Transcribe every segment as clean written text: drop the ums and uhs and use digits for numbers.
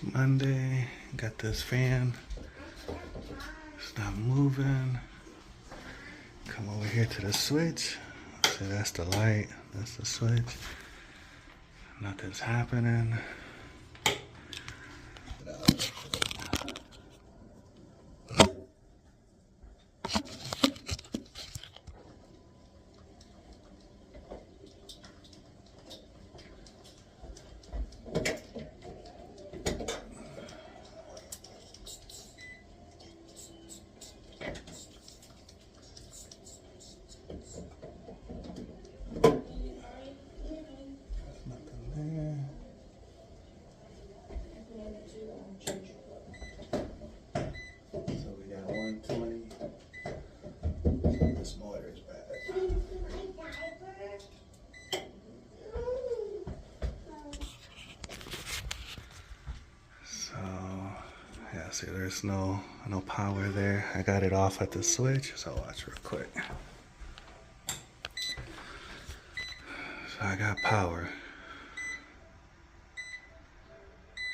Monday. Got this fan. It's not moving. Come over here to the switch. See, that's the light. That's the switch. Nothing's happening. This motor is bad. So yeah, see, there's no power there. I got it off at the switch, so watch real quick. So I got power.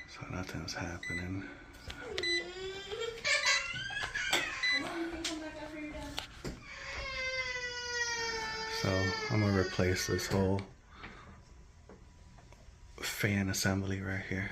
So nothing's happening. So I'm gonna replace this whole fan assembly right here.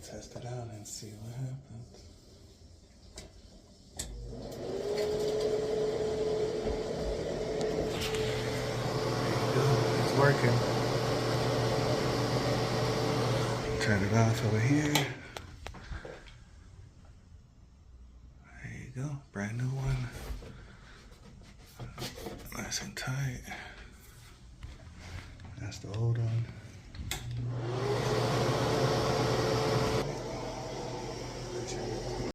Test it out and see what happens. There you go, it's working. Turn it off over here. There you go, brand new one. Nice and tight. That's the old one.